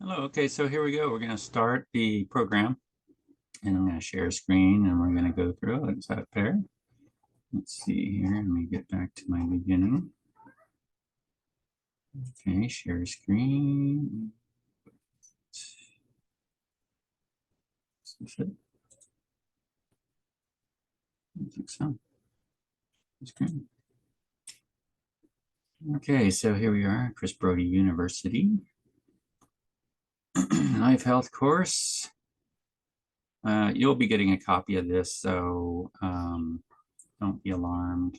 Hello. Okay, so here we go. We're going to start the program, and I'm going to share a screen, and we're going to go through it. Is that fair? Let's see here. Let me get back to my beginning. Okay, share screen. Is this it? I think so. Screen. Okay, so here we are, Chris Brody University. Life Health course. You'll be getting a copy of this, so don't be alarmed.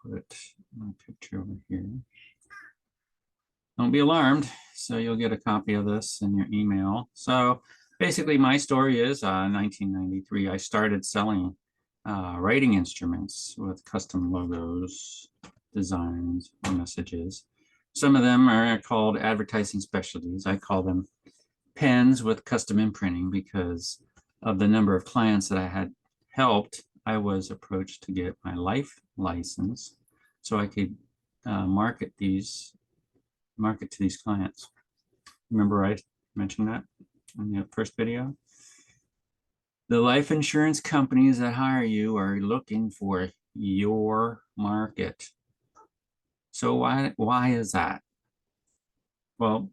Put my picture over here. Don't be alarmed. So you'll get a copy of this in your email. So basically my story is 1993, I started selling writing instruments with custom logos, designs, or messages. Some of them are called advertising specialties. I call them pens with custom imprinting because of the number of clients that I had helped. I was approached to get my life license so I could market to these clients. Remember I mentioned that in the first video? The life insurance companies that hire you are looking for your market. So why is that? Well,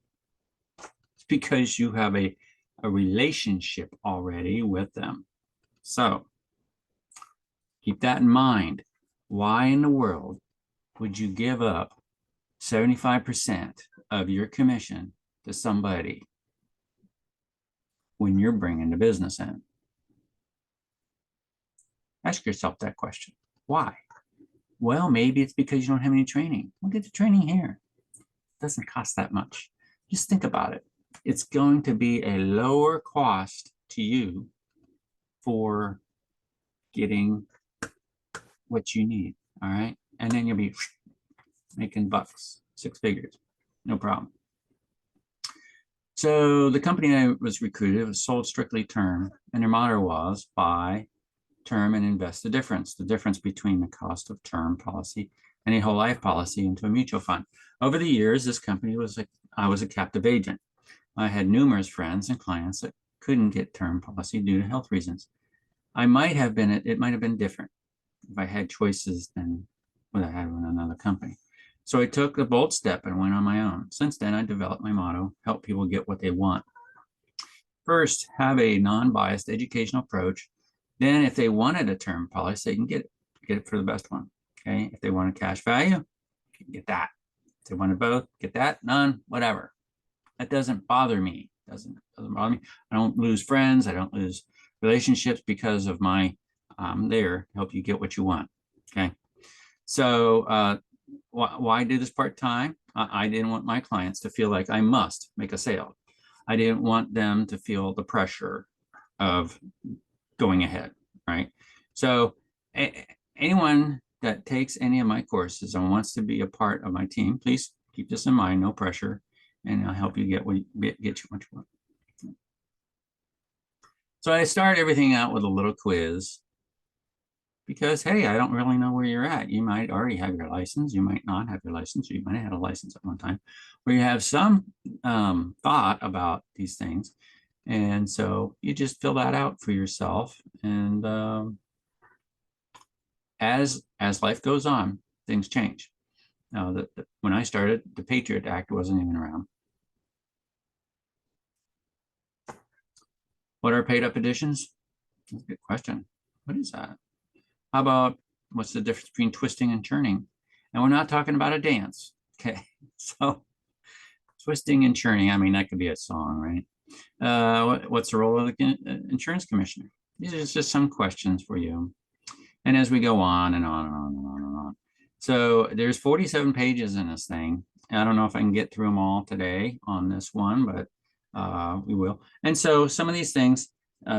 it's because you have a relationship already with them. So keep that in mind. Why in the world would you give up 75% of your commission to somebody when you're bringing the business in? Ask yourself that question. Why? Well, maybe it's because you don't have any training. We'll get the training here. It doesn't cost that much. Just think about it. It's going to be a lower cost to you for getting what you need. All right. And then you'll be making bucks, 6 figures. No problem. So the company I was recruited was sold strictly term, and their motto was buy term and invest the difference between the cost of term policy and a whole life policy into a mutual fund. Over the years, this company was like, I was a captive agent. I had numerous friends and clients that couldn't get term policy due to health reasons. It might have been different if I had choices than what I had with another company. So I took the bold step and went on my own. Since then, I developed my motto, help people get what they want. First, have a non-biased educational approach. Then if they wanted a term policy, they can get it for the best one. Okay. If they want a cash value, get that. If they wanted both, get that, none, whatever. That doesn't bother me. Doesn't bother me. I don't lose friends. I don't lose relationships because of my there to help you get what you want. Okay. So why do this part-time? I didn't want my clients to feel like I must make a sale. I didn't want them to feel the pressure of going ahead, right? So anyone that takes any of my courses and wants to be a part of my team, please keep this in mind, no pressure, and I'll help you get you what you want. So I start everything out with a little quiz because, hey, I don't really know where you're at. You might already have your license. You might not have your license. You might have had a license at one time where you have some thought about these things. And so you just fill that out for yourself. And as life goes on, things change. Now, when I started, the Patriot Act wasn't even around. What are paid up editions? That's a good question. What is that? How about what's the difference between twisting and churning? And we're not talking about a dance. Okay, so twisting and churning, I mean, that could be a song, right? What's the role of the insurance commissioner? These are just some questions for you. And as we go on and on and on and on and on. So there's 47 pages in this thing. I don't know if I can get through them all today on this one, but we will. And so some of these things,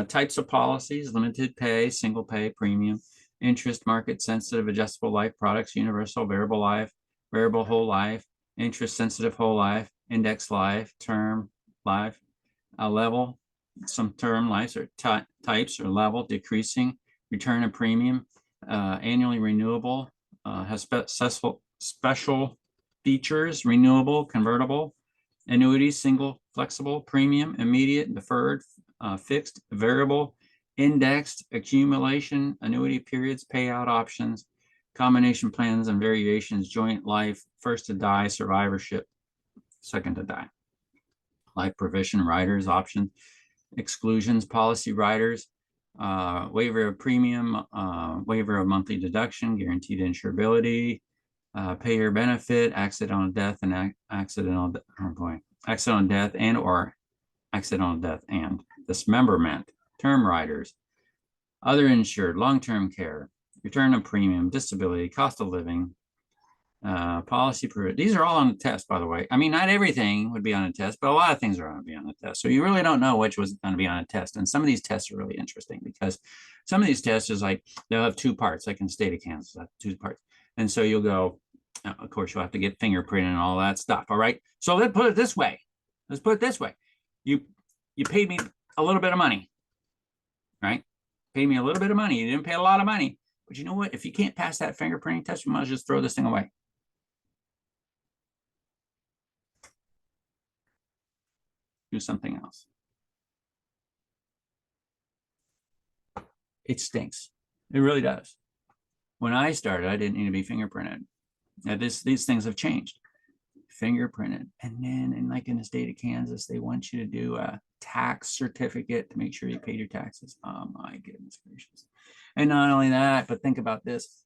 types of policies, limited pay, single pay, premium, interest, market sensitive, adjustable life products, universal, variable life, variable whole life, interest sensitive whole life, index life, term life, level, some term lives or types or level, decreasing, return of premium, annually renewable, has special features, renewable, convertible, Annuities, single, flexible, premium, immediate, deferred, fixed, variable, indexed, accumulation, annuity periods, payout options, combination plans and variations, joint life, first to die, survivorship, second to die. Life provision, riders, option, exclusions, policy riders, waiver of premium, waiver of monthly deduction, guaranteed insurability, payer benefit, accidental death and accidental death and or accidental death and dismemberment, term riders, other insured, long-term care, return of premium, disability, cost of living, policy period. These are all on the test, by the way. I mean, not everything would be on a test, but a lot of things are going to be on the test. So you really don't know which was going to be on a test. And some of these tests are really interesting because some of these tests is like, they'll have 2 parts, like in the state of Kansas, 2 parts. And so you'll go, of course, you'll have to get fingerprinted and all that stuff. All right. So let's put it this way. You paid me a little bit of money, right? Paid me a little bit of money. You didn't pay a lot of money, but you know what? If you can't pass that fingerprinting test, you might as well just throw this thing away. Do something else. It stinks. It really does. When I started, I didn't need to be fingerprinted. Now these things have changed. Fingerprinted. And then in the state of Kansas, they want you to do a tax certificate to make sure you paid your taxes. Oh my goodness gracious. And not only that, but think about this.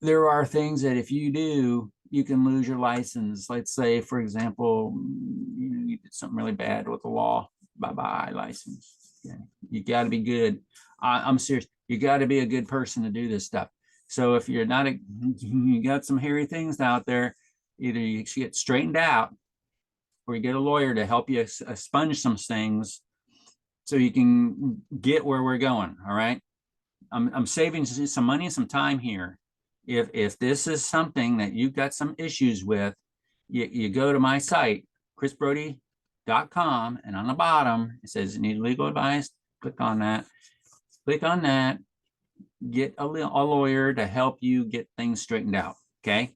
There are things that if you do, you can lose your license. Let's say, for example, you did something really bad with the law. Bye-bye license. Okay. You got to be good. I'm serious. You got to be a good person to do this stuff. So if you're not, you got some hairy things out there, either you get straightened out or you get a lawyer to help you expunge some things so you can get where we're going. All right. I'm saving some money and some time here. If this is something that you've got some issues with, you go to my site, chrisbrody.com, and on the bottom, it says you need legal advice. Click on that. Click on that. Get a lawyer to help you get things straightened out. Okay.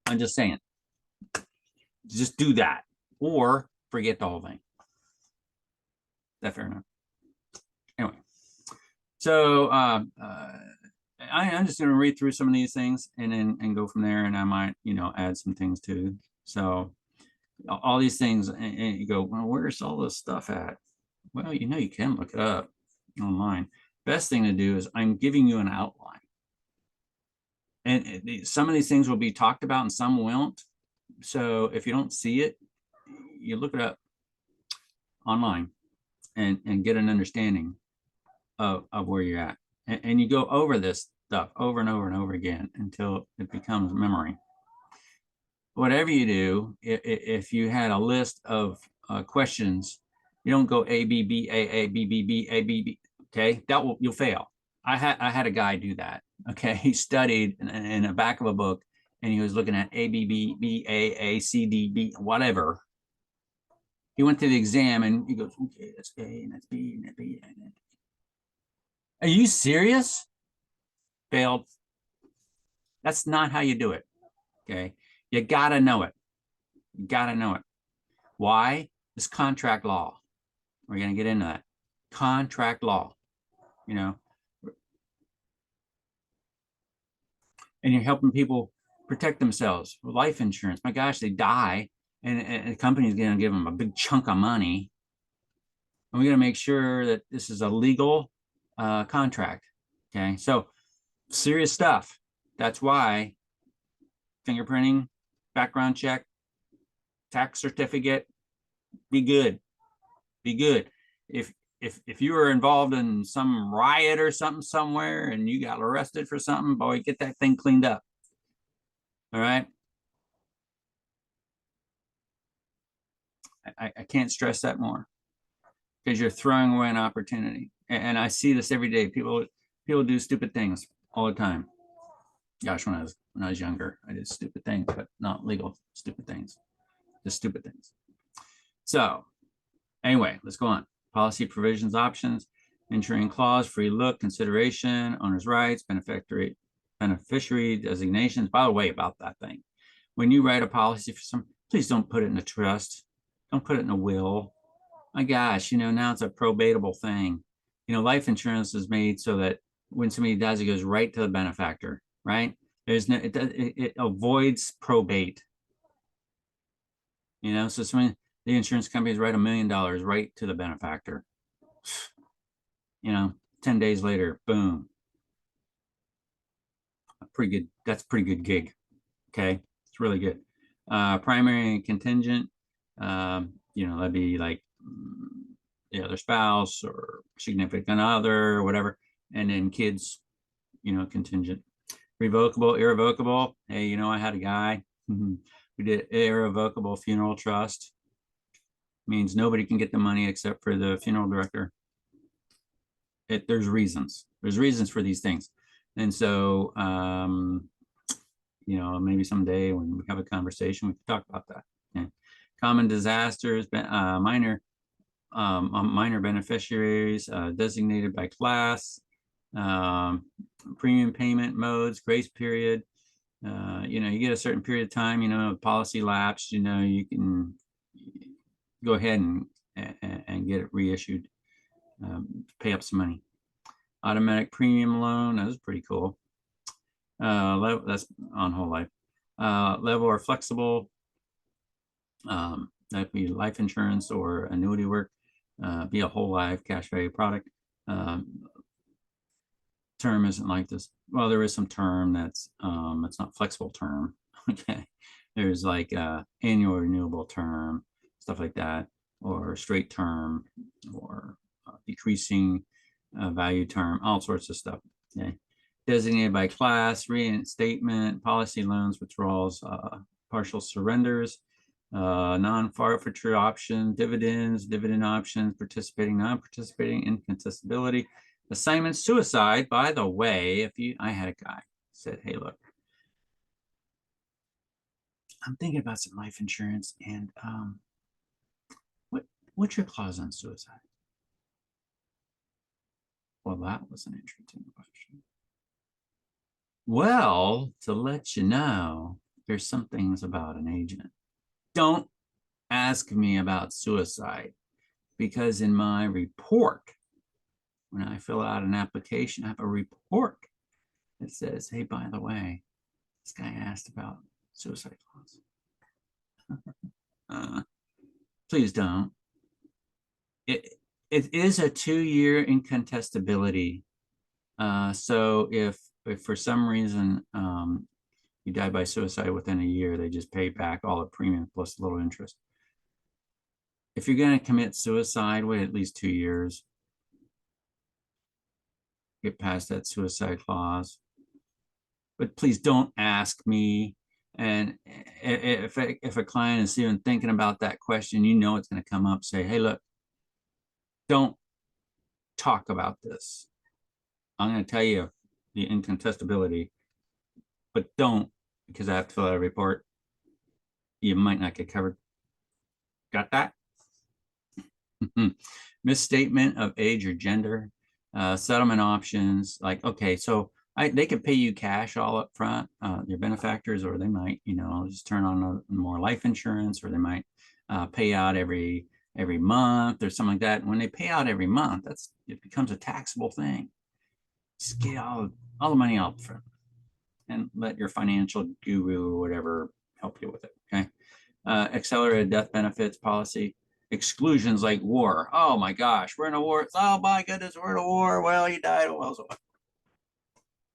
I'm just saying. Just do that or forget the whole thing. Is that fair enough? Anyway. So I'm just going to read through some of these things and go from there, and I might, add some things too. So all these things, and you go, well, where's all this stuff at? Well, you can look it up online. Best thing to do is I'm giving you an outline. And some of these things will be talked about and some won't. So if you don't see it, you look it up online and get an understanding of where you're at. And you go over this stuff over and over and over again until it becomes memory. Whatever you do, if you had a list of questions, you don't go A, B, B, A, B, B, B, A, B, B. Okay, you'll fail. I had a guy do that. Okay, he studied in the back of a book, and he was looking at A, B, B, B, A, C, D, B, whatever. He went to the exam, and he goes, okay, that's A, and that's B, and that's B, and that's B. Are you serious? Failed. That's not how you do it. Okay, you gotta know it. You gotta know it. Why? It's contract law. We're gonna get into that. Contract law. And you're helping people protect themselves with life insurance. My gosh, they die, and the company's going to give them a big chunk of money. And we're going to make sure that this is a legal contract. Okay, so serious stuff. That's why fingerprinting, background check, tax certificate, be good. Be good. If you were involved in some riot or something somewhere and you got arrested for something, boy, get that thing cleaned up. All right. I can't stress that more because you're throwing away an opportunity. And I see this every day. People do stupid things all the time. Gosh, when I was younger, I did stupid things, but not legal stupid things, just stupid things. So anyway, let's go on. Policy provisions, options, insuring clause, free look, consideration, owner's rights, beneficiary designations. By the way, about that thing, when you write a policy for some, please don't put it in a trust. Don't put it in a will. My gosh, now it's a probatable thing. Life insurance is made so that when somebody dies, it goes right to the benefactor, right? There's no, it avoids probate. So the insurance companies write $1 million right to the benefactor. 10 days later, boom. Pretty good. That's a pretty good gig. Okay. It's really good. Primary and contingent, that'd be like the other spouse or significant other or whatever. And then kids, contingent. Revocable, irrevocable. Hey, I had a guy who did irrevocable funeral trust. Means nobody can get the money except for the funeral director. There's reasons. There's reasons for these things. And so, maybe someday when we have a conversation, we can talk about that. Okay. Common disasters, minor beneficiaries, designated by class, premium payment modes, grace period. You get a certain period of time, policy lapsed, you can go ahead and get it reissued, pay up some money. Automatic premium loan, that was pretty cool. That's on whole life. Level or flexible, that'd be life insurance or annuity work, be a whole life cash value product. Term isn't like this. Well, there is some term that's it's not flexible term. Okay, there's like annual renewable term, stuff like that, or straight term, or decreasing value term, all sorts of stuff. Okay, designated by class, reinstatement, policy loans, withdrawals, partial surrenders, non-forfeiture option, dividends, dividend options, participating, non-participating, incontestability, assignment, suicide. By the way, I had a guy said, hey, look, I'm thinking about some life insurance, and what's your clause on suicide? Well, that was an interesting question. Well, to let you know, there's some things about an agent. Don't ask me about suicide, because in my report, when I fill out an application, I have a report that says, hey, by the way, this guy asked about suicide clause. Please don't. It is a 2-year incontestability. So if for some reason you die by suicide within a year, they just pay back all the premium plus a little interest. If you're going to commit suicide, wait at least 2 years. Get past that suicide clause. But please don't ask me. And if a client is even thinking about that question, it's going to come up, say, hey, look, don't talk about this. I'm going to tell you the incontestability, but don't, because I have to fill out a report. You might not get covered. Got that? Misstatement of age or gender, settlement options. Like, okay, so they could pay you cash all up front, your benefactors, or they might, just turn on more life insurance, or they might pay out every month or something like that. When they pay out every month, it becomes a taxable thing. Just get all the money up front and let your financial guru or whatever help you with it. Okay. Accelerated death benefits policy. Exclusions like war. Oh my gosh, we're in a war. Oh my goodness, we're in a war. Well, he died. Well, so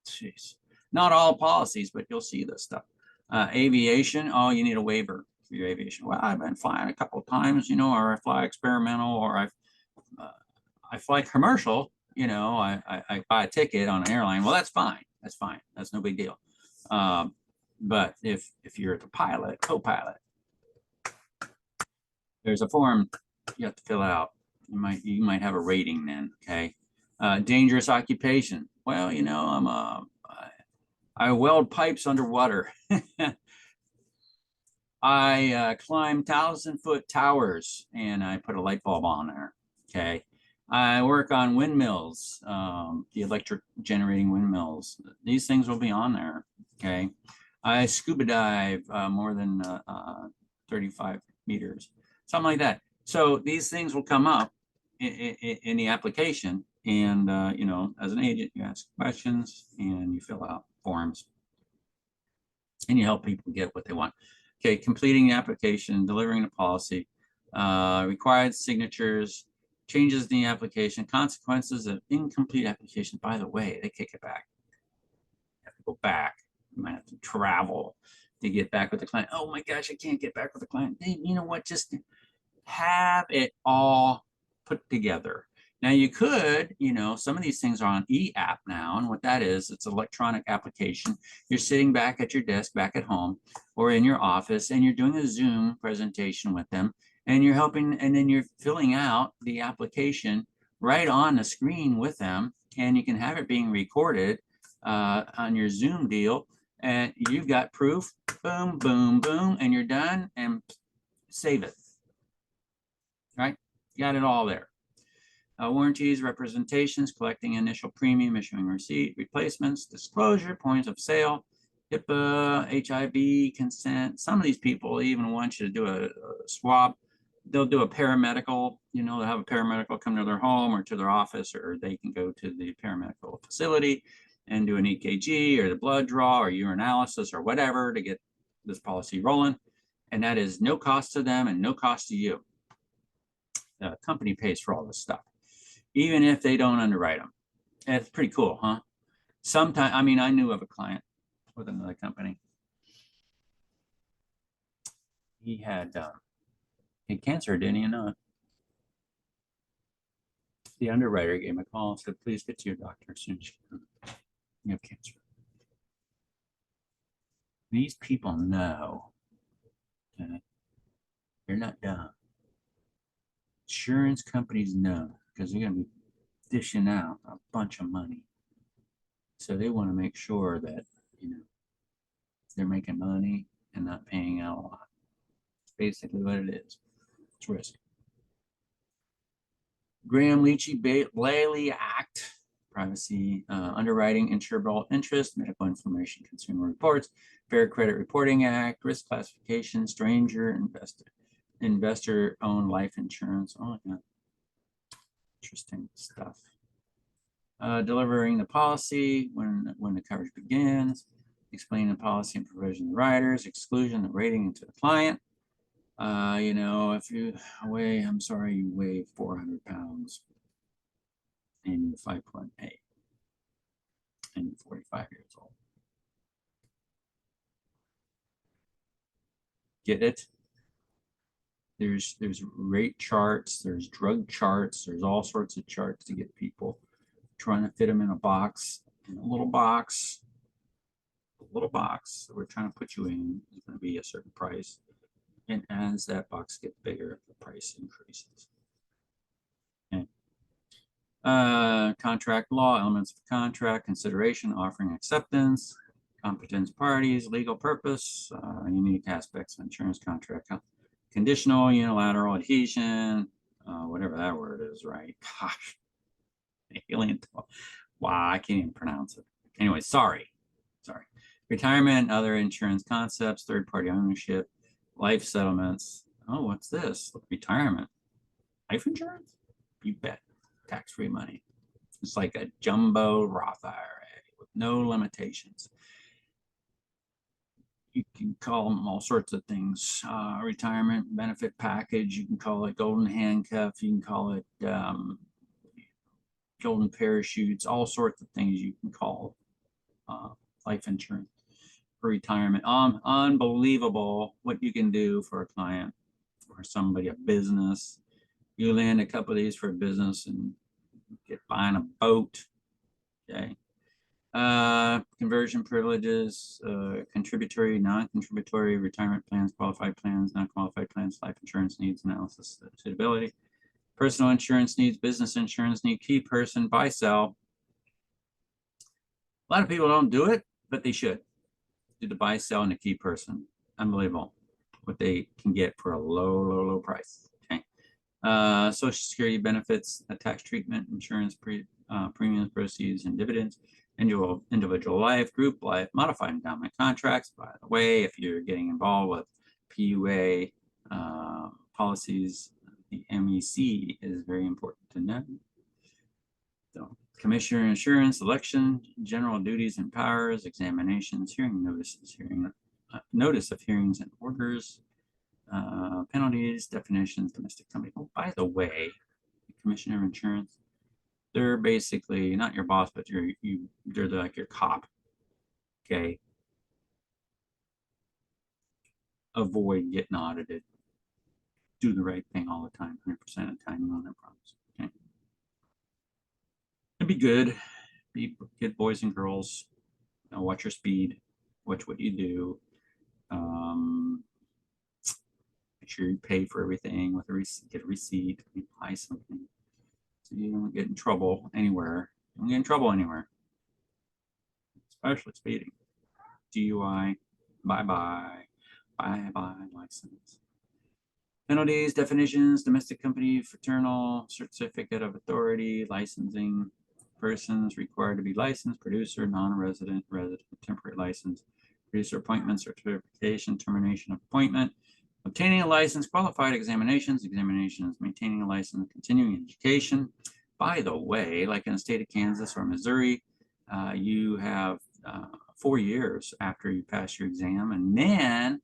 jeez. Not all policies, but you'll see this stuff. Aviation. Oh, you need a waiver for your aviation. Well, I've been flying a couple of times, or I fly experimental, or I fly commercial. I buy a ticket on an airline. Well, that's fine. That's fine. That's no big deal. But if you're the pilot, co-pilot, there's a form you have to fill out. You might have a rating then. Okay. Dangerous occupation. Well, I weld pipes underwater. I climb 1,000-foot towers and I put a light bulb on there. Okay. I work on windmills, the electric generating windmills. These things will be on there. Okay. I scuba dive more than 35 meters, something like that. So these things will come up in the application. And, you know, as an agent, you ask questions and you fill out forms and you help people get what they want. Okay, completing the application, delivering the policy, required signatures, changes in the application, consequences of incomplete application. By the way, they kick it back. You have to go back. You might have to travel to get back with the client. Oh my gosh, I can't get back with the client. Hey, you know what? Just have it all put together. Now you could, you know, some of these things are on e-app now, and what that is, it's an electronic application. You're sitting back at your desk, back at home, or in your office, and you're doing a Zoom presentation with them, and you're helping, and then you're filling out the application right on the screen with them, and you can have it being recorded on your Zoom deal, and you've got proof, boom, boom, boom, and you're done, and save it. Right? You got it all there. Warranties, representations, collecting initial premium, issuing receipt, replacements, disclosure, points of sale, HIPAA, HIV, consent. Some of these people even want you to do a swab. They'll do a paramedical, you know, they'll have a paramedical come to their home or to their office, or they can go to the paramedical facility and do an EKG or the blood draw or urinalysis or whatever to get this policy rolling. And that is no cost to them and no cost to you. The company pays for all this stuff, even if they don't underwrite them. And it's pretty cool, huh? Sometimes, I mean, I knew of a client with another company. He had cancer, didn't he know it? The underwriter gave him a call and said, please get to your doctor as soon as you can. You have cancer. These people know. Okay? They're not dumb. Insurance companies know, because they're going to be dishing out a bunch of money. So they want to make sure that, you know, they're making money and not paying out a lot. It's basically what it is. It's risk. Graham-Leachy-Blaley Act, privacy, underwriting, insurable interest, medical information, consumer reports, Fair Credit Reporting Act, risk classification, stranger investor-owned life insurance. Oh, yeah. Interesting stuff. Delivering the policy when the coverage begins, explaining the policy and provision of the riders, exclusion, the rating to the client. You know, if you weigh, I'm sorry, you weigh 400 pounds and you're 5'8" and you're 45 years old. Get it? There's rate charts, there's drug charts, there's all sorts of charts to get people, trying to fit them in a box, in a little box that we're trying to put you in is going to be a certain price. And as that box gets bigger, the price increases. Okay. Contract law, elements of contract, consideration, offering acceptance, competence parties, legal purpose, unique aspects of insurance contract, conditional, unilateral adhesion, whatever that word is, right? Gosh, alien. Wow, I can't even pronounce it. Anyway, sorry. Retirement, other insurance concepts, third-party ownership, life settlements. Oh, what's this? Retirement. Life insurance? You bet. Tax-free money. It's like a jumbo Roth IRA with no limitations. You can call them all sorts of things. Retirement benefit package. You can call it golden handcuff. You can call it golden parachutes. All sorts of things you can call life insurance for retirement. Unbelievable what you can do for a client or somebody, a business. You land a couple of these for a business and get buying a boat. Okay. Conversion privileges, contributory, non-contributory, retirement plans, qualified plans, non-qualified plans, life insurance needs analysis, suitability, personal insurance needs, business insurance need, key person, buy, sell. A lot of people don't do it, but they should do the buy, sell, and the key person. Unbelievable what they can get for a low price. Okay. Social Security benefits, tax treatment, insurance, premiums, proceeds, and dividends, individual life, group life, modified endowment contracts. By the way, if you're getting involved with PUA, Policies, the MEC is very important to know. So, commissioner insurance, election, general duties and powers, examinations, hearing notices, notice of hearings and orders, penalties, definitions, domestic company. Oh, by the way, commissioner of insurance, they're basically not your boss, but they're like your cop. Okay. Avoid getting audited. Do the right thing all the time, 100% of the time. You won't have problems. Okay. And be good. Be good boys and girls. Watch your speed. Watch what you do. Make sure you pay for everything with a receipt. Get a receipt. You buy something, so you don't get in trouble anywhere. You don't get in trouble anywhere, especially speeding. DUI. Bye-bye. Bye-bye license. Penalties, definitions, domestic company, fraternal, certificate of authority, licensing, persons required to be licensed, producer, non-resident, resident, temporary license, producer appointment, certification, termination of appointment, obtaining a license, qualified examinations, maintaining a license, continuing education. By the way, like in the state of Kansas or Missouri, you have 4 years after you pass your exam, and then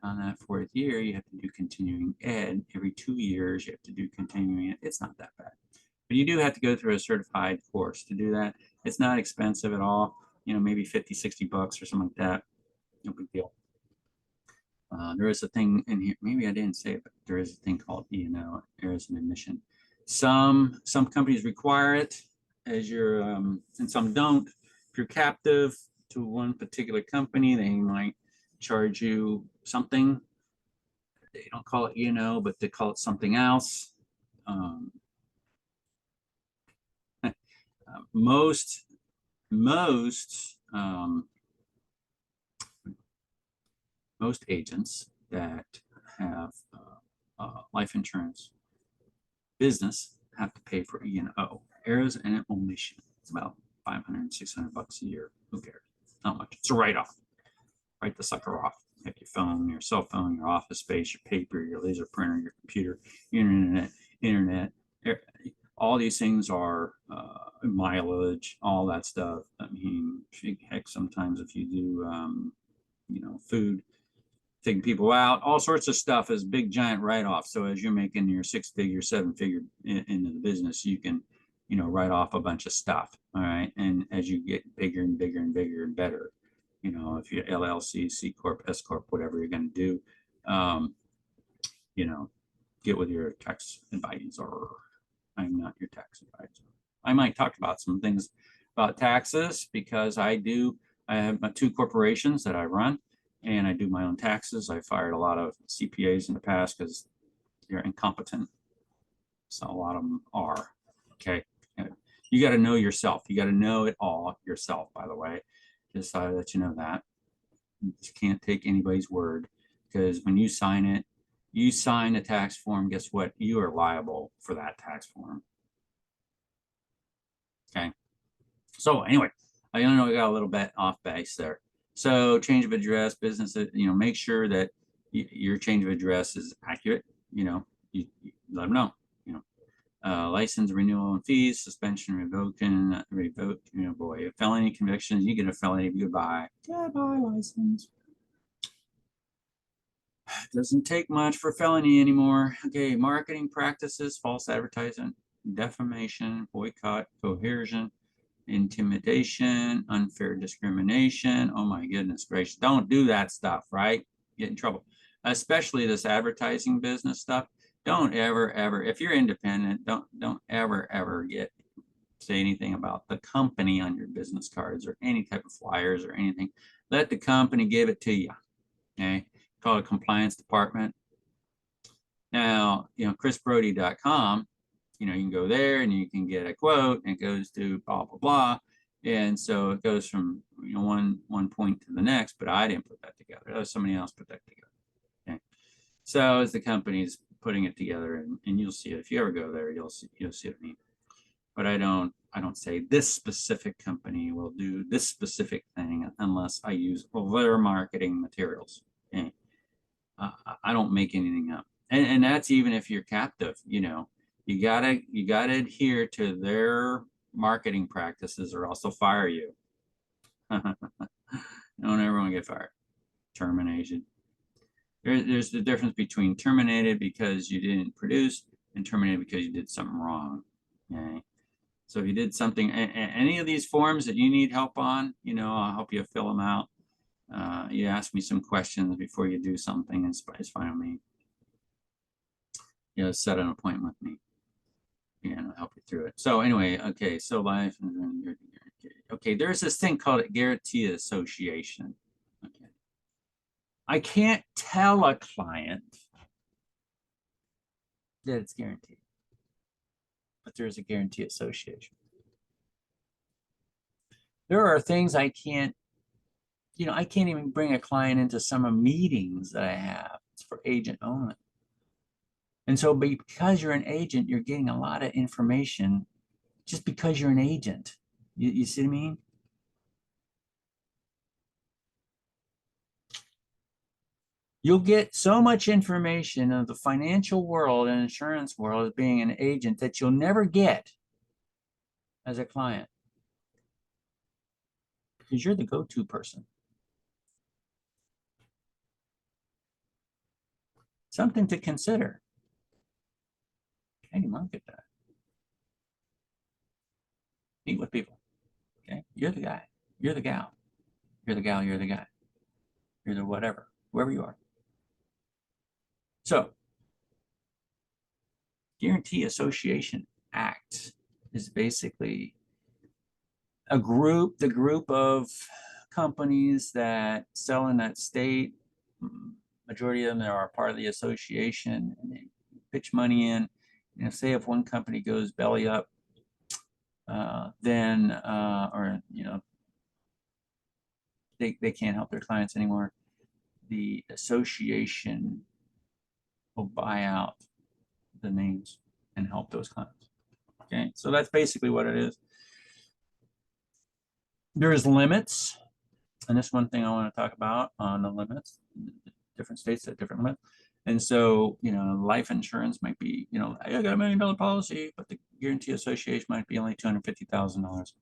on that 4th year, you have to do continuing ed. Every 2 years, you have to do continuing ed. It's not that bad. But you do have to go through a certified course to do that. It's not expensive at all. Maybe 50, 60 bucks or something like that. No big deal. There is a thing in here. Maybe I didn't say it, but there is a thing called E&O, Errors in Admission. Some companies require it as your, and some don't. If you're captive to one particular company, they might charge you something. They don't call it but they call it something else. Most agents that have life insurance business have to pay for E&O, errors and omission. It's about $500, $600 a year. Who cares? Not much. It's a write-off. Write the sucker off. Have your phone, your cell phone, your office space, your paper, your laser printer, your computer, your internet. All these things are mileage, all that stuff. I mean, heck, sometimes if you do, food, taking people out, all sorts of stuff is big giant write-off. So as you're making your 6-figure, 7-figure into the business, you can, write off a bunch of stuff. All right. And as you get bigger and bigger and bigger and better, if you're LLC, C Corp, S Corp, whatever you're going to do, get with your tax advisor. I'm not your tax advisor. I might talk about some things about taxes because I have my 2 corporations that I run, and I do my own taxes. I fired a lot of CPAs in the past because they're incompetent. So a lot of them are. Okay. You got to know yourself. You got to know it all yourself, by the way. Just so that you know that. You just can't take anybody's word, because when you sign it, you sign a tax form, guess what? You are liable for that tax form. Okay. So anyway, I know I got a little bit off base there. So change of address, business, make sure that your change of address is accurate. You let them know. License renewal and fees, suspension, revoked, boy, felony convictions, you get a felony, goodbye license. Doesn't take much for felony anymore. Okay, marketing practices, false advertising, defamation, boycott, coercion, intimidation, unfair discrimination. Oh my goodness gracious, don't do that stuff, right? Get in trouble, especially this advertising business stuff. Don't ever, if you're independent, don't ever say anything about the company on your business cards or any type of flyers or anything. Let the company give it to you. Okay, call it compliance department. Now, chrisbrody.com, you can go there and you can get a quote, and it goes to blah blah blah, and so it goes from one point to the next. But I didn't put that together. That was somebody else put that together. Okay, so as the company's putting it together, and you'll see it if you ever go there, you'll see what I mean. But I don't say this specific company will do this specific thing unless I use their marketing materials. Okay. I don't make anything up. And that's even if you're captive, you gotta adhere to their marketing practices or else they'll fire you. Don't ever want to get fired. Termination. There's the difference between terminated because you didn't produce and terminated because you did something wrong. Okay. So if you did something, any of these forms that you need help on, I'll help you fill them out. You ask me some questions before you do something, and it's fine with me. Set an appointment with me, and I'll help you through it. So anyway, okay, so life, okay, there's this thing called a guarantee association. Okay, I can't tell a client that it's guaranteed, but there's a guarantee association. There are things I can't, I can't even bring a client into some of meetings that I have. It's for agent only. And so because you're an agent, you're getting a lot of information just because you're an agent. You see what I mean? You'll get so much information of the financial world and insurance world as being an agent that you'll never get as a client because you're the go-to person. Something to consider. How do you market that? Meet with people. Okay, you're the guy. You're the gal. You're the gal. You're the guy. You're the whatever, whoever you are. So, Guarantee Association Act is basically the group of companies that sell in that state. Majority of them are part of the association, and they pitch money in. And say if one company goes belly up, then or they can't help their clients anymore, the association will buy out the names and help those clients. Okay, so that's basically what it is. There's limits, and this one thing I want to talk about on the limits. Different states have different limits. And so, life insurance might be, I got $1 million policy, but the Guarantee Association might be only $250,000.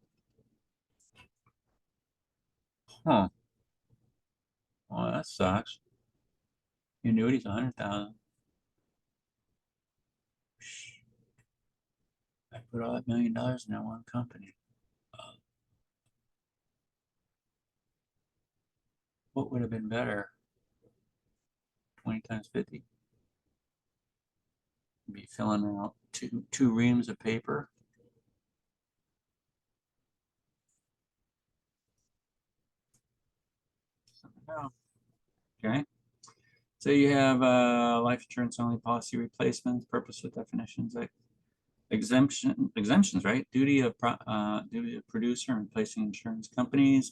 Huh. Well, that sucks. The annuity's $100,000. I put all that $1 million in that one company. What would have been better? 20 times 50. Be filling out two reams of paper. Okay. So you have life insurance only policy replacements, purpose of definitions, like exemptions, right? Duty of producer and replacing insurance companies.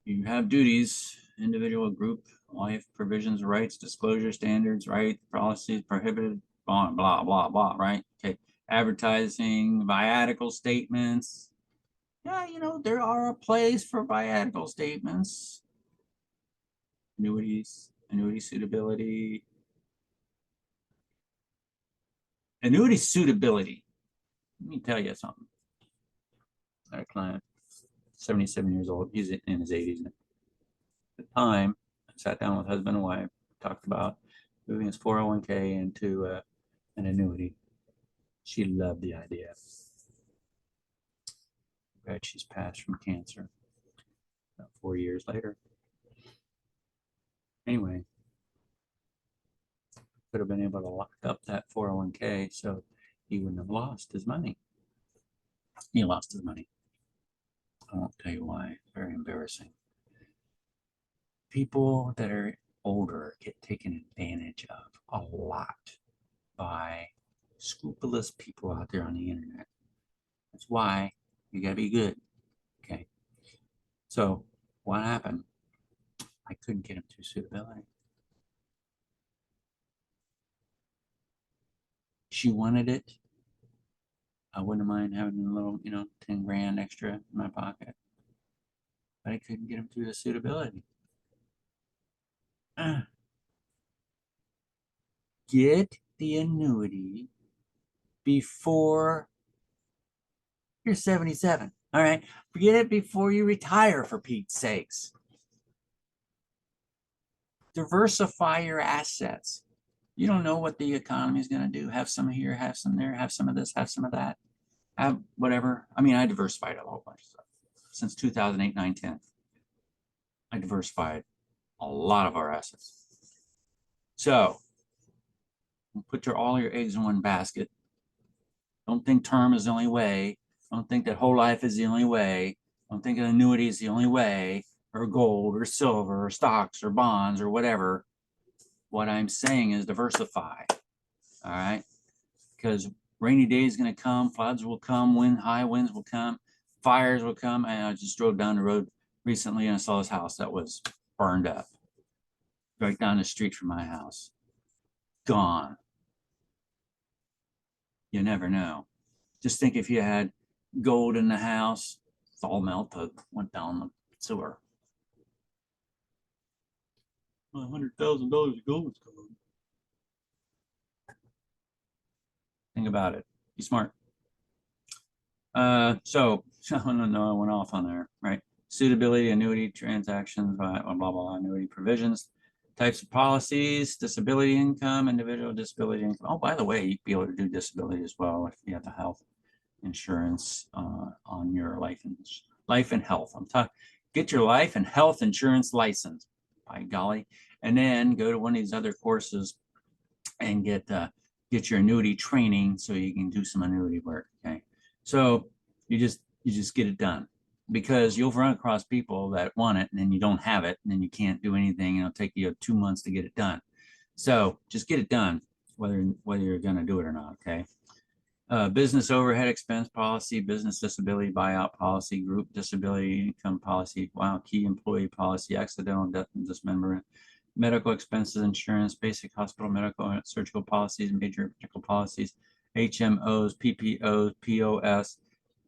You have duties, individual, group, life provisions, rights, disclosure standards, right? Policies prohibited, blah, blah, blah, blah, right? Okay. Advertising, viatical statements. Yeah, there are a place for viatical statements. Annuities, annuity suitability. Annuity suitability. Let me tell you something. Our client, 77 years old, he's in his 80s. At the time, I sat down with husband and wife, talked about moving his 401k into an annuity. She loved the idea. But she's passed from cancer about 4 years later. Anyway, could have been able to lock up that 401k so he wouldn't have lost his money. He lost his money. I won't tell you why. Very embarrassing. People that are older get taken advantage of a lot by scrupulous people out there on the internet. That's why you gotta be good. Okay. So what happened? I couldn't get him through suitability. She wanted it. I wouldn't mind having a little, 10 grand extra in my pocket. But I couldn't get him through the suitability. get the annuity before you're 77. All right. Get it before you retire, for Pete's sakes. Diversify your assets. You don't know what the economy is going to do. Have some here, have some there, have some of this, have some of that, have whatever. I mean, I diversified a whole bunch of stuff since 2008, 9, 10. I diversified a lot of our assets. So put all your eggs in one basket. Don't think term is the only way. Don't think that whole life is the only way. Don't think an annuity is the only way, or gold or silver or stocks or bonds or whatever. What I'm saying is diversify. All right. Because rainy days going to come, floods will come, high winds will come, fires will come. And I just drove down the road recently and I saw this house that was burned up right down the street from my house. Gone. You never know. Just think if you had gold in the house, it's all melted, went down the sewer. $100,000 of gold is gone. Think about it. Be smart. So no, I went off on there, right? Suitability, annuity transactions, blah, blah, blah, annuity provisions, types of policies, disability income, individual disability income. Oh, by the way, you'd be able to do disability as well if you have the health insurance on your life and health. I'm talking, get your life and health insurance license, by golly, and then go to one of these other courses and get your annuity training so you can do some annuity work. Okay, so you just get it done, because you'll run across people that want it and then you don't have it and then you can't do anything, and it'll take you 2 months to get it done. So just get it done, whether you're going to do it or not. Okay. Business overhead expense policy, business disability buyout policy, group disability income policy, key employee policy, accidental death and dismemberment, medical expenses insurance, basic hospital medical and surgical policies, major medical policies, HMOs, PPOs, POS,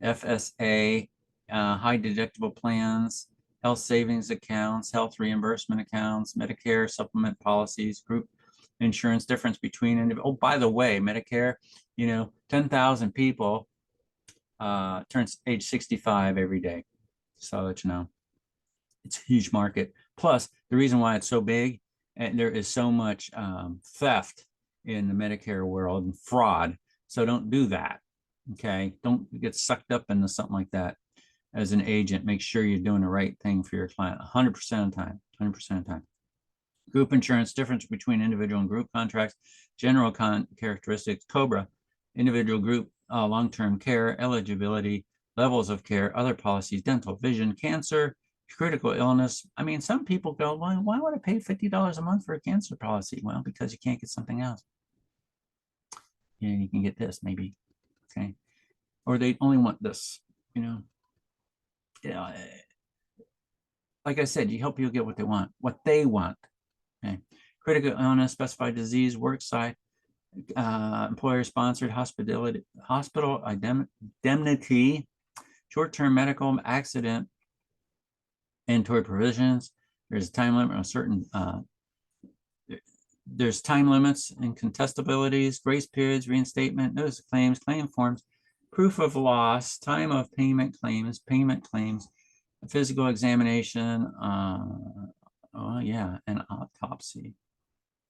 FSA, high deductible plans, health savings accounts, health reimbursement accounts, Medicare supplement policies, group insurance, difference between, oh, by the way, Medicare, 10,000 people turns age 65 every day. So I'll let you know. It's a huge market. Plus, the reason why it's so big, and there is so much theft in the Medicare world and fraud. So don't do that. Okay. Don't get sucked up into something like that. As an agent, make sure you're doing the right thing for your client 100% of the time, 100% of the time. Group insurance, difference between individual and group contracts, general characteristics, COBRA, individual group, long-term care, eligibility, levels of care, other policies, dental, vision, cancer, critical illness. I mean, some people go, why would I pay $50 a month for a cancer policy? Well, because you can't get something else. You can get this maybe, okay? Or they only want this, Yeah. Like I said, you help people get what they want. Okay. Critical illness, specified disease, work site, employer-sponsored hospital indemnity, short-term medical accident, mandatory provisions. There's a time limit on certain. There's time limits and contestabilities, grace periods, reinstatement, notice of claims, claim forms, proof of loss, time of payment claims, physical examination. Oh yeah, an autopsy.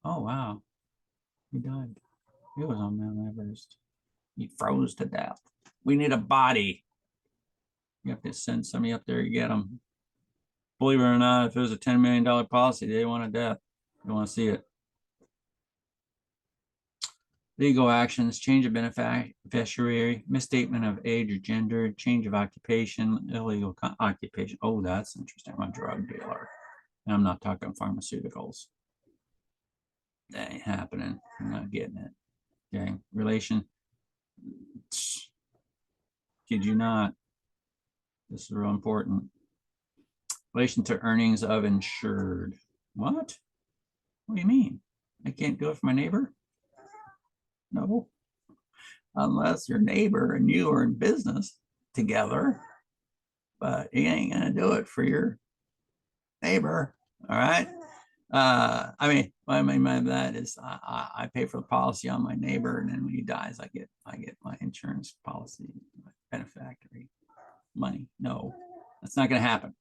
Oh wow, he died. He was on Mount Everest. He froze to death. We need a body. You have to send somebody up there to get him. Believe it or not, if it was a $10 million policy, they want a death. They want to see it. Legal actions, change of beneficiary, misstatement of age or gender, change of occupation, illegal occupation. Oh, that's interesting. I'm a drug dealer. And I'm not talking pharmaceuticals. That ain't happening. I'm not getting it. Okay. Relation. Kid you not. This is real important. Relation to earnings of insured. What? What do you mean? I can't do it for my neighbor? No. Unless your neighbor and you are in business together. But you ain't going to do it for your neighbor. All right. I mean, what I mean by that is I pay for the policy on my neighbor, and then when he dies, I get my insurance policy, my benefactory money. No, that's not going to happen.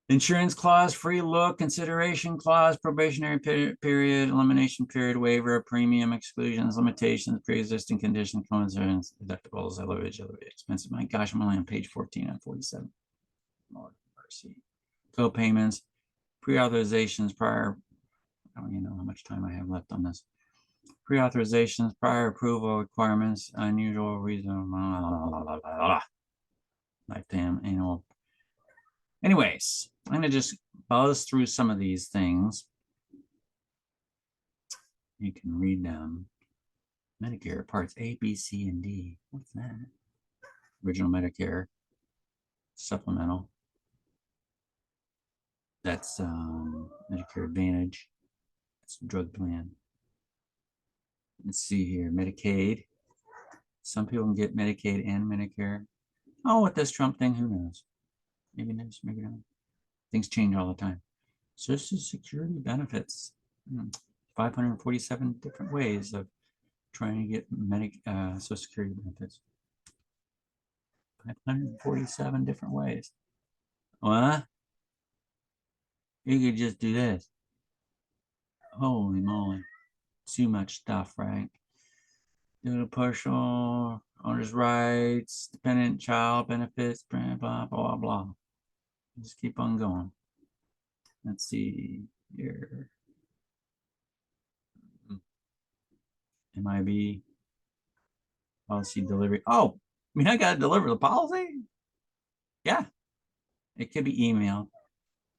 Insurance clause, free look, consideration clause, probationary period, elimination period, waiver, premium exclusions, limitations, pre-existing conditions, concerns, deductibles, elevated expenses. My gosh, I'm only on page 14 and 47. Lord mercy. Co-payments, pre-authorizations, prior. I don't even know how much time I have left on this. Pre-authorizations, prior approval requirements, unusual reason, lifetime annual. Anyways, I'm going to just buzz through some of these things. You can read them. Medicare parts A, B, C, and D. What's that? Original Medicare, supplemental. That's Medicare Advantage. That's drug plan. Let's see here, Medicaid. Some people can get Medicaid and Medicare. Oh, with this Trump thing, who knows? Maybe knows, maybe not. Things change all the time. Social Security benefits. 547 different ways of trying to get Social Security benefits. 547 different ways. What? You could just do this. Holy moly. Too much stuff, right? Do the partial owner's rights, dependent child benefits, blah, blah, blah, blah. Just keep on going. Let's see here. MIB policy delivery. Oh, I mean, I got to deliver the policy? Yeah. It could be emailed.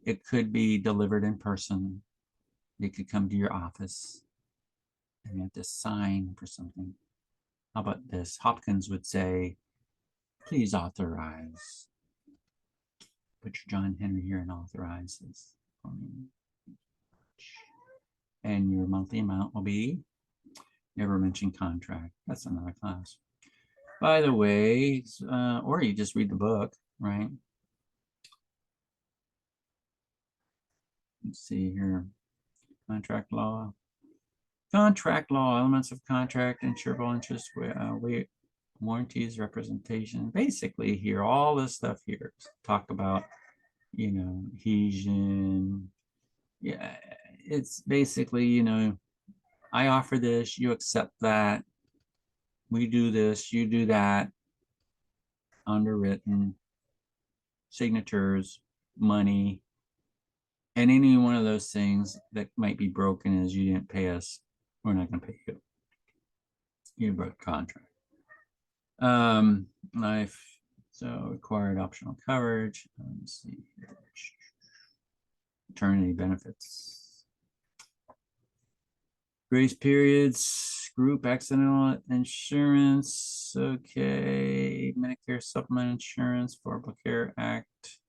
It could be delivered in person. It could come to your office and you have to sign for something. How about this? Hopkins would say, please authorize. Put your John Henry here and authorize this for me. And your monthly amount will be, never mention contract. That's another class. By the way, or you just read the book, right? Let's see here. Contract law. Contract law, elements of contract, insurable interest, warranties, representation. Basically here, all this stuff here. Talk about, adhesion. Yeah, it's basically, I offer this, you accept that. We do this, you do that. Underwritten, signatures, money, and any one of those things that might be broken is you didn't pay us, we're not going to pay you. You broke contract. Life, so required optional coverage. Let's see here. Maternity benefits. Grace periods, group accidental insurance. Okay. Medicare supplement insurance, Affordable Care Act,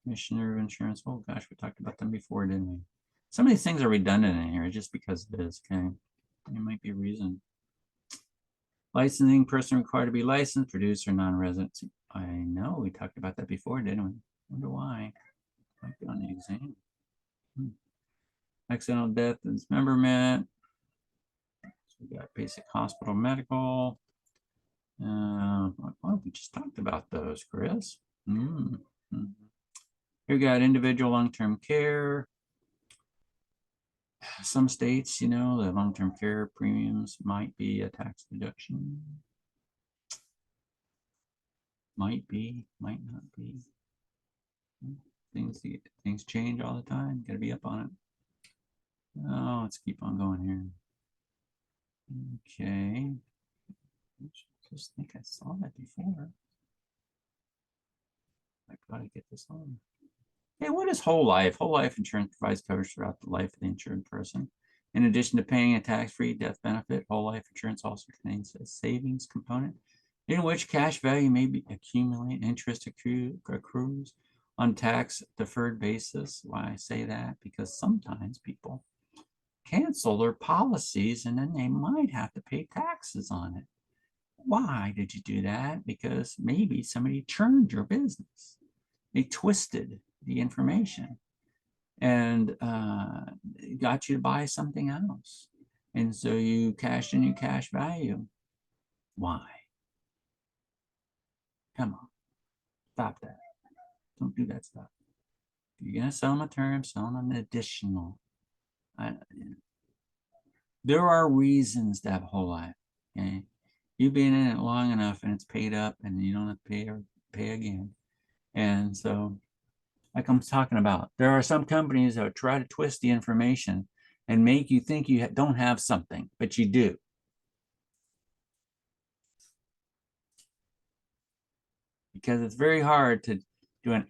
Commissioner of Insurance. Oh gosh, we talked about them before, didn't we? Some of these things are redundant in here just because it is. Okay. There might be a reason. Licensing, person required to be licensed, producer, non-resident. I know we talked about that before, didn't we? Wonder why. Might be on the exam. Accidental death and dismemberment. So we got basic hospital medical. Well, we just talked about those, Chris. Here we got individual long-term care. Some states, the long-term care premiums might be a tax deduction. Might be, might not be. Things change all the time. Got to be up on it. Oh, let's keep on going here. Okay. I just think I saw that before. I gotta get this on. Hey, what is whole life? Whole life insurance provides coverage throughout the life of the insured person. In addition to paying a tax-free death benefit, whole life insurance also contains a savings component in which cash value may be accumulate interest accrues on tax-deferred basis. Why I say that? Because sometimes people cancel their policies and then they might have to pay taxes on it. Why did you do that? Because maybe somebody churned your business. They twisted the information. And got you to buy something else. And so you cashed in your cash value. Why? Come on, stop that. Don't do that stuff. If you're going to sell them a term, sell them an additional. There are reasons to have a whole life. Okay, you've been in it long enough and it's paid up and you don't have to pay or pay again. And so, like I'm talking about, there are some companies that try to twist the information and make you think you don't have something, but you do. Because it's very hard to do an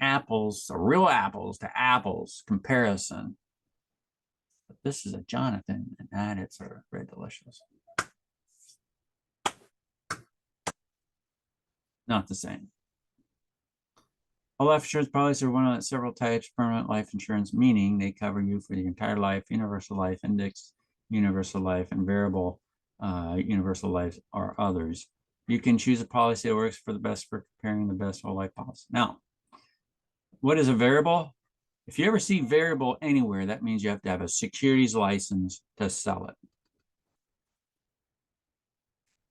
real apples to apples comparison. But this is a Jonathan, and that it's a very delicious. Not the same. Whole life insurance policies are one of several types of permanent life insurance, meaning they cover you for your entire life. Universal life, index universal life, and variable universal life are others. You can choose a policy that works for the best for comparing the best whole life policy. Now, what is a variable? If you ever see variable anywhere, that means you have to have a securities license to sell it.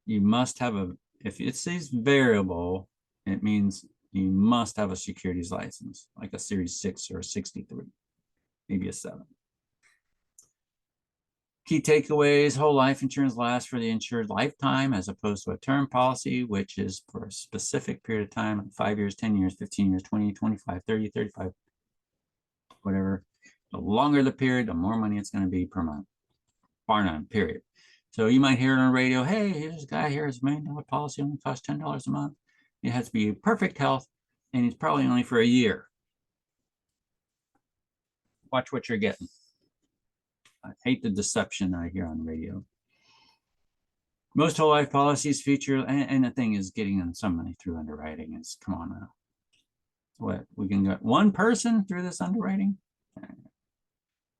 You must have if it says variable, it means you must have a securities license, like a Series 6 or a 63, maybe a 7. Key takeaways: whole life insurance lasts for the insured lifetime as opposed to a term policy, which is for a specific period of time, 5 years, 10 years, 15 years, 20, 25, 30, 35, whatever. The longer the period, the more money it's going to be per month, bar none, period. So you might hear it on the radio, hey, here's a guy here, his $1 million policy only costs $10 a month. It has to be perfect health, and it's probably only for a year. Watch what you're getting. I hate the deception I hear on the radio. Most whole life policies feature, and the thing is getting them some money through underwriting is, come on now. What, we can get one person through this underwriting?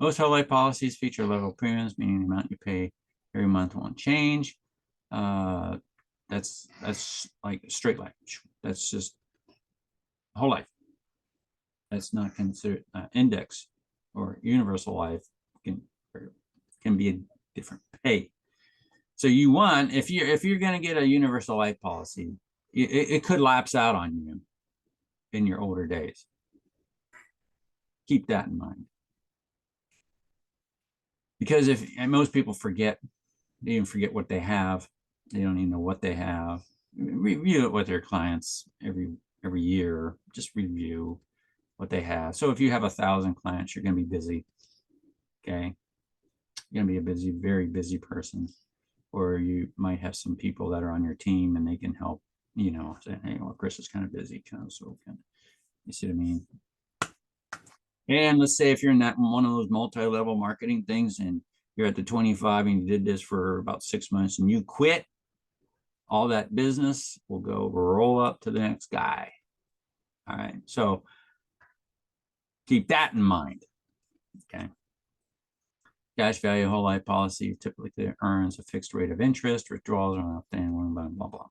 Most whole life policies feature level premiums, meaning the amount you pay every month won't change. That's like straight life. That's just whole life. That's not considered index or universal life can be a different pay. So you want, if you're going to get a universal life policy, it could lapse out on you in your older days. Keep that in mind. Because and most people forget, they even forget what they have. They don't even know what they have. Review it with their clients every year. Just review what they have. So if you have 1,000 clients, you're going to be busy. Okay. You're going to be a very busy person. Or you might have some people that are on your team and they can help, you know, say, hey, well, Chris is kind of busy, so you see what I mean? And let's say if you're in that one of those multi-level marketing things and you're at the 25 and you did this for about 6 months and you quit, all that business will go roll up to the next guy. All right. So keep that in mind. Okay. Cash value whole life policy typically earns a fixed rate of interest. Withdrawals are outstanding, blah, blah, blah.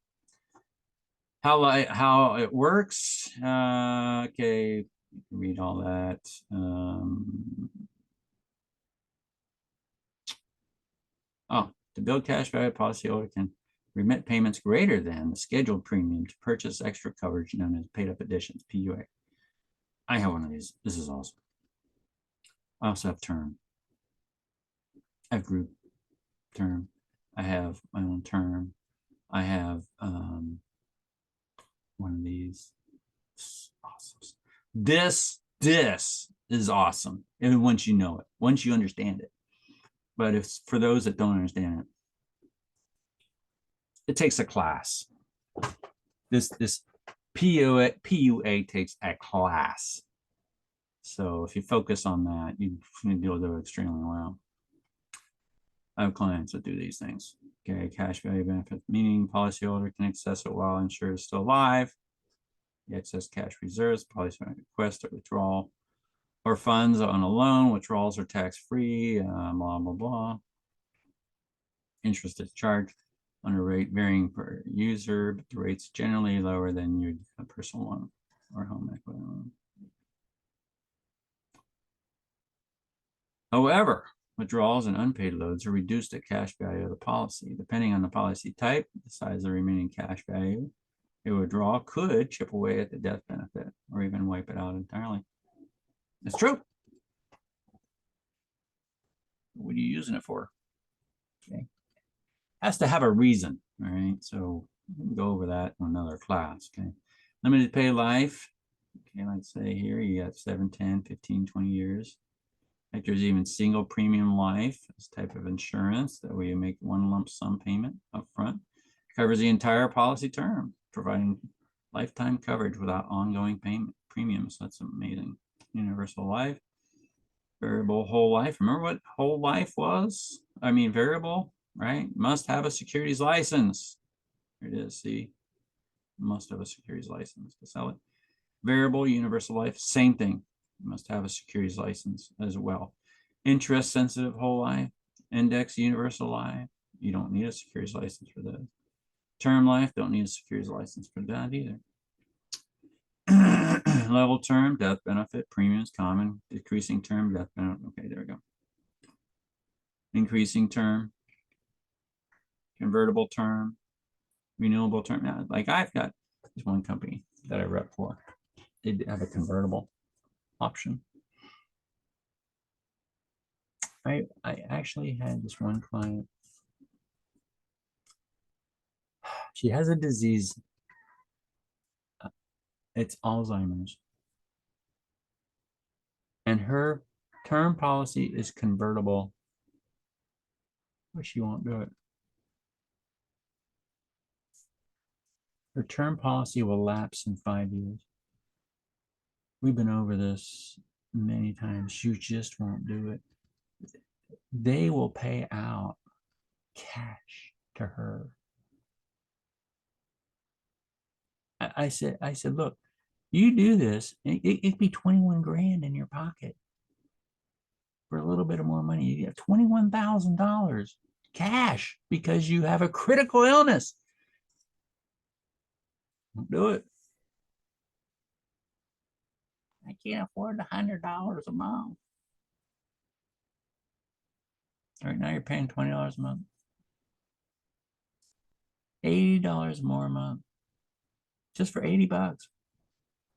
How it works. Okay. You can read all that. To build cash value, policyholder can remit payments greater than the scheduled premium to purchase extra coverage known as paid up additions, PUA. I have one of these. This is awesome. I also have term. I have group term. I have my own term. I have one of these. Awesome. This is awesome. And once you know it, once you understand it. But if for those that don't understand it, it takes a class. This PUA takes a class. So if you focus on that, you'll do extremely well. I have clients that do these things. Okay, cash value benefit, meaning policyholder can access it while insured is still alive. The excess cash reserves, policyholder request or withdrawal, or funds on a loan. Withdrawals are tax-free, blah, blah, blah. Interest is charged on a rate varying per user, but the rate's generally lower than your personal loan or home equity loan. However, Withdrawals and unpaid loads are reduced at cash value of the policy. Depending on the policy type, the size of the remaining cash value, a withdrawal could chip away at the death benefit or even wipe it out entirely. It's true. What are you using it for? Okay. Has to have a reason. All right. So we can go over that in another class. Okay. Limited pay life. Okay. Let's say here you got 7, 10, 15, 20 years. Like there's even single premium life, this type of insurance that way you make one lump sum payment up front. Covers the entire policy term, providing lifetime coverage without ongoing payment premiums. That's amazing. Universal life, variable whole life. Remember what whole life was? I mean, variable, right? Must have a securities license. Here it is. See, must have a securities license to sell it. Variable universal life, same thing. You must have a securities license as well. Interest sensitive whole life, index universal life. You don't need a securities license for those. Term life, don't need a securities license for that either. Level term, death benefit, premiums, common, decreasing term, death benefit. Okay, there we go. Increasing term, convertible term, renewable term. Now, like I've got this one company that I rep for. They have a convertible option. I actually had this one client. She has a disease. It's Alzheimer's. And her term policy is convertible, but she won't do it. Her term policy will lapse in 5 years. We've been over this many times. She just won't do it. They will pay out cash to her. I said, look, you do this, it'd be 21 grand in your pocket for a little bit of more money. You get $21,000 cash because you have a critical illness. Don't do it. I can't afford the $100 a month. Right now you're paying $20 a month. $80 more a month. Just for 80 bucks.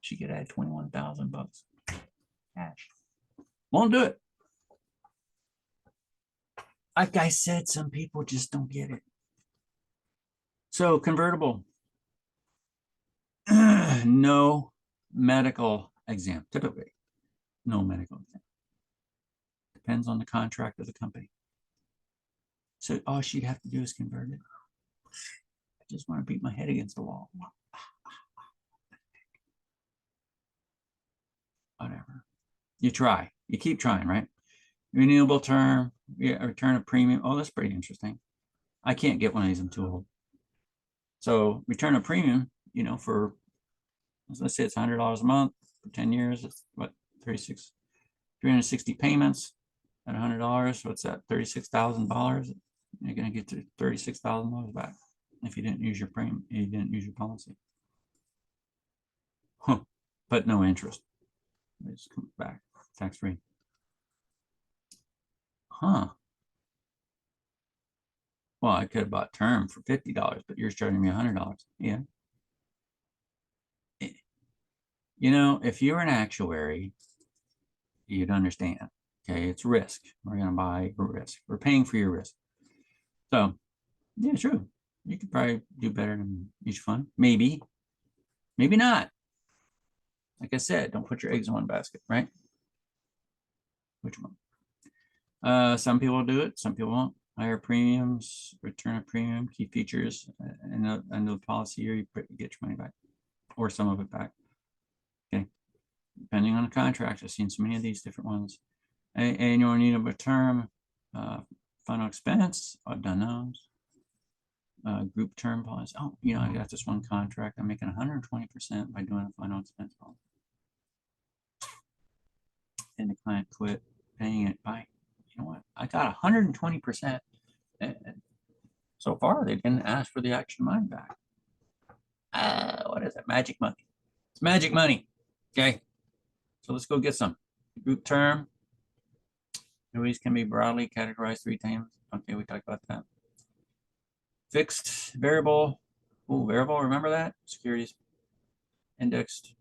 She could add 21,000 bucks cash. Won't do it. Like I said, some people just don't get it. So convertible. No medical exam, typically. No medical exam. Depends on the contract of the company. So all she'd have to do is convert it. I just want to beat my head against the wall. Whatever. You try. You keep trying, right? Renewable term, yeah, return of premium. Oh, that's pretty interesting. I can't get one of these. I'm too old. So return of premium, you know, for, let's say it's $100 a month for 10 years. It's what, 360 payments at $100. What's that? $36,000. You're going to get to $36,000 back if you didn't use your premium, you didn't use your policy. Huh. But no interest. It just comes back tax free. Huh. Well, I could have bought term for $50, but you're charging me $100. Yeah. You know, if you're an actuary, you'd understand. Okay, it's risk. We're going to buy a risk. We're paying for your risk. So, yeah, true. You could probably do better than each fund. Maybe. Maybe not. Like I said, don't put your eggs in one basket, right? Which one? Some people do it. Some people won't. Higher premiums, return of premium, key features, and the policy year, you get your money back or some of it back. Okay. Depending on the contract, I've seen so many of these different ones. Annual need of a term, final expense, I've done those. Group term policy. Oh, you know, I got this one contract. I'm making 120% by doing a final expense policy. And the client quit paying it by, you know what? I got 120%. And so far, they didn't ask for the extra money back. What is it? Magic money. It's magic money. Okay. So let's go get some. Group term. Annuities can be broadly categorized 3 times. Okay, we talked about that. Fixed, variable. Oh, variable, remember that? Securities. Indexed,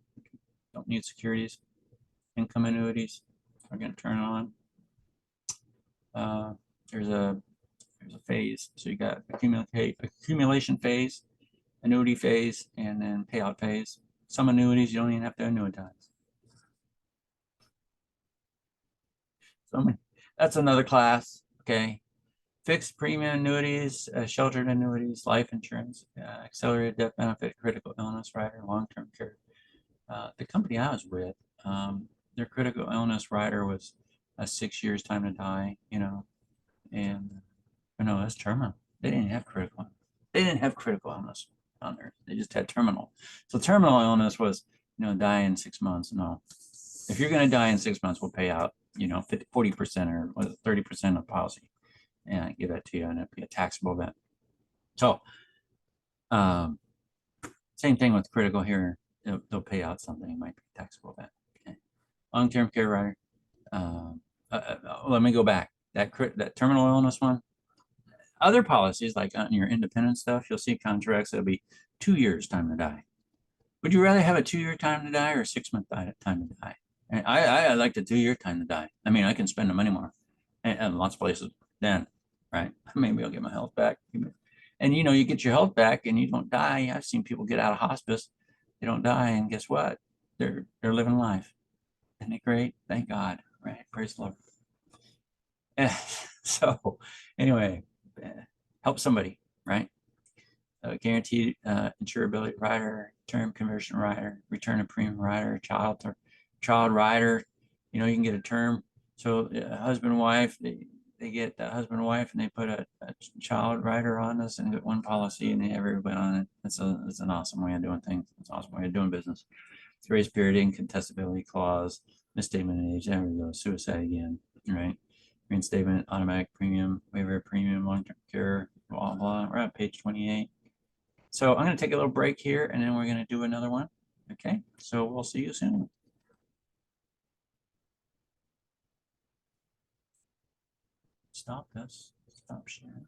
don't need securities. Income annuities, we're going to turn it on. There's a phase. So you got accumulation phase, annuity phase, and then payout phase. Some annuities you don't even have to annuitize. So that's another class. Okay. Fixed premium annuities, sheltered annuities, life insurance, accelerated death benefit, critical illness rider, long-term care. The company I was with, their critical illness rider was a 6 years time to die, you know, and no, that's terminal. They didn't have critical. They didn't have critical illness on there. They just had terminal. So terminal illness was, you know, die in 6 months. No, if you're going to die in 6 months, we'll pay out, you know, 40% or 30% of policy, and I give that to you, and it'd be a taxable event. So, same thing with critical here. They'll pay out something. It might be a taxable event. Okay. Long-term care rider. Let me go back. That terminal illness one. Other policies, like on your independent stuff, you'll see contracts that'll be 2 years time to die. Would you rather have a 2-year time to die or a 6-month time to die? And I like the 2-year time to die. I mean, I can spend the money more, and lots of places then, right? Maybe I'll get my health back. And you know, you get your health back and you don't die. I've seen people get out of hospice, they don't die, and guess what? They're living life. Isn't it great? Thank God, right? Praise the Lord. So anyway, help somebody, right? Guaranteed insurability rider, term conversion rider, return of premium rider, child rider. You know, you can get a term. So husband and wife, they get the husband and wife, and they put a child rider on this and get one policy, and they have everybody on it. It's an awesome way of doing things. It's an awesome way of doing business. Grace period, incontestability clause, misstatement age. There we go. Suicide again, right? Reinstatement, automatic premium, waiver of premium, long-term care, blah, blah. We're at page 28. So I'm going to take a little break here, and then we're going to do another one. Okay, so we'll see you soon. Stop this. Stop sharing.